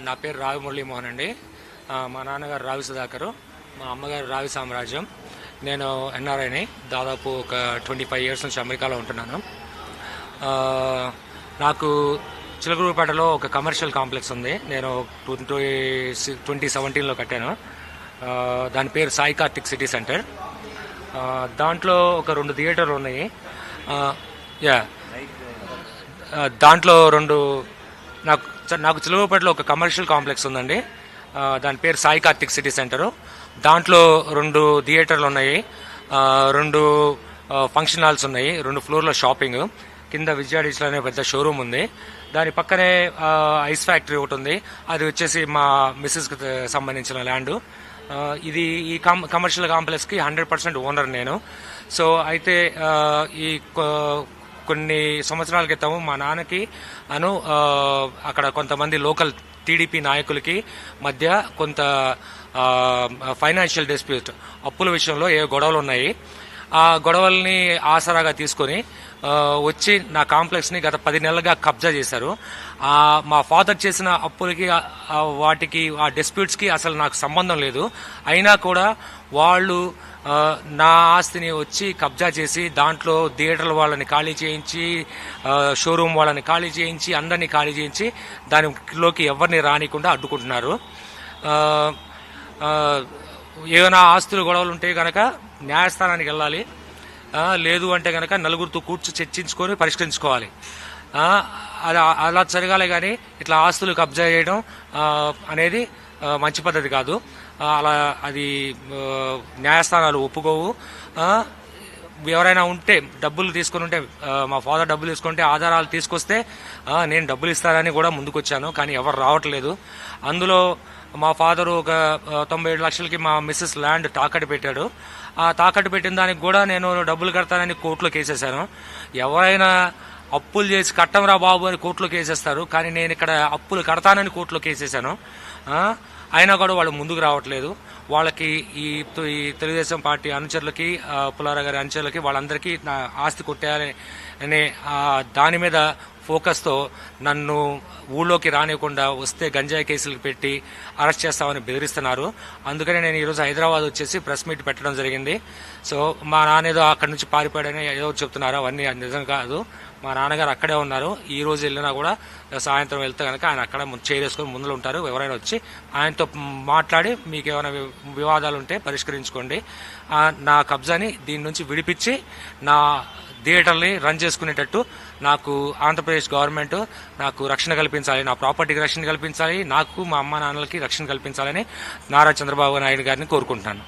నా పేరు రావి మురళీమోహన్ అండి. మా నాన్నగారు రావి సుధాకరు, మా అమ్మగారు రావి సామ్రాజ్యం. నేను ఎన్ఆర్ఐని. దాదాపు ఒక 25 ఇయర్స్ నుంచి అమెరికాలో ఉంటున్నాను. నాకు చిలకలూరుపేటలో ఒక కమర్షియల్ కాంప్లెక్స్ ఉంది. నేను 2017లో కట్టాను. దాని పేరు సాయి కార్తిక్ సిటీ సెంటర్. దాంట్లో ఒక 2 థియేటర్లు ఉన్నాయి. దాంట్లో నాకు చిలకలూరుపేటలో ఒక కమర్షియల్ కాంప్లెక్స్ ఉందండి. దాని పేరు సాయి కార్తిక్ సిటీ సెంటరు. దాంట్లో 2 థియేటర్లు ఉన్నాయి, 2 ఫంక్షన్ హాల్స్ ఉన్నాయి, 2 ఫ్లోర్ల షాపింగ్, కింద విజయ డిజిటల్ అనే పెద్ద షోరూమ్ ఉంది. దాని పక్కనే ఐస్ ఫ్యాక్టరీ ఒకటి ఉంది. అది వచ్చేసి మా మిస్సెస్కి సంబంధించిన ల్యాండ్. ఇది ఈ కమర్షియల్ కాంప్లెక్స్కి 100% ఓనర్ నేను. సో అయితే ఈ కొన్ని సంవత్సరాల క్రితం మా నాన్నకి అక్కడ కొంతమంది లోకల్ టీడీపీ నాయకులకి మధ్య కొంత ఫైనాన్షియల్ డిస్ప్యూట్, అప్పుల విషయంలో ఏ గొడవలు ఉన్నాయి. ఆ గొడవల్ని ఆసరాగా తీసుకొని వచ్చి నా కాంప్లెక్స్ని గత 10 నెలలుగా కబ్జా చేశారు. మా ఫాదర్ చేసిన అప్పులకి వాటికి ఆ డిస్ప్యూట్స్కి అసలు నాకు సంబంధం లేదు. అయినా కూడా వాళ్ళు నా ఆస్తిని వచ్చి కబ్జా చేసి దాంట్లో థియేటర్ల వాళ్ళని ఖాళీ చేయించి, షోరూమ్ వాళ్ళని ఖాళీ చేయించి, అందరినీ ఖాళీ చేయించి దానిలోకి ఎవరిని రానికుండా అడ్డుకుంటున్నారు. ఏమైనా ఆస్తులు గొడవలు ఉంటే కనుక న్యాయస్థానానికి వెళ్ళాలి, లేదు అంటే కనుక నలుగురితో చర్చించుకొని పరిష్కరించుకోవాలి. అలా జరగాలి. కానీ ఇట్లా ఆస్తులు కబ్జా చేయడం అనేది మంచి పద్ధతి కాదు. అలా అది న్యాయస్థానాలు ఒప్పుకోవు. ఎవరైనా ఉంటే డబ్బులు తీసుకుని ఉంటే, మా ఫాదర్ డబ్బులు తీసుకుంటే ఆధారాలు తీసుకొస్తే నేను డబ్బులు ఇస్తానని కూడా ముందుకొచ్చాను, కానీ ఎవరు రావట్లేదు. అందులో మా ఫాదరు ఒక 97 లక్షలకి మా మిస్సెస్ ల్యాండ్ తాకట్టు పెట్టాడు. ఆ తాకట్టు పెట్టిన దానికి కూడా నేను డబ్బులు కడతానని కోర్టులో కేసేశాను. ఎవరైనా అప్పులు చేసి కట్టంరా బాబు అని కోర్టులో కేసేస్తారు, కానీ నేను ఇక్కడ అప్పులు కడతానని కోర్టులో కేసేశాను. అయినా కూడా వాళ్ళు ముందుకు రావట్లేదు. వాళ్ళకి ఈ తెలుగుదేశం పార్టీ అనుచరులకి, పుల్లారావు గారి అనుచరులకి, వాళ్ళందరికీ నా ఆస్తి కొట్టేయాలి అనే దాని మీద ఫోకస్తో నన్ను ఊళ్ళోకి రానివ్వకుండా, వస్తే గంజాయి కేసులు పెట్టి అరెస్ట్ చేస్తామని బెదిరిస్తున్నారు. అందుకనే నేను ఈరోజు హైదరాబాద్ వచ్చేసి ప్రెస్ మీట్ పెట్టడం జరిగింది. సో మా నాన్న ఏదో అక్కడి నుంచి పారిపోయాడని ఏదో చెప్తున్నారు, అవన్నీ నిజం కాదు. మా నాన్నగారు అక్కడే ఉన్నారు. ఈ రోజు వెళ్ళినా కూడా సాయంత్రం వెళ్తే కనుక ఆయన అక్కడ చేసుకుని ముందులో ఉంటారు. ఎవరైనా వచ్చి ఆయనతో మాట్లాడి మీకు ఏమైనా వివాదాలు ఉంటే పరిష్కరించుకోండి. నా కబ్జాని దీని నుంచి విడిపించి నా థియేటర్ని రన్ చేసుకునేటట్టు నాకు ఆంధ్రప్రదేశ్ గవర్నమెంట్ నాకు రక్షణ కల్పించాలి, నా ప్రాపర్టీకి రక్షణ కల్పించాలి, నాకు మా అమ్మ నాన్నలకి రక్షణ కల్పించాలని నారా చంద్రబాబు నాయుడు గారిని కోరుకుంటున్నాను.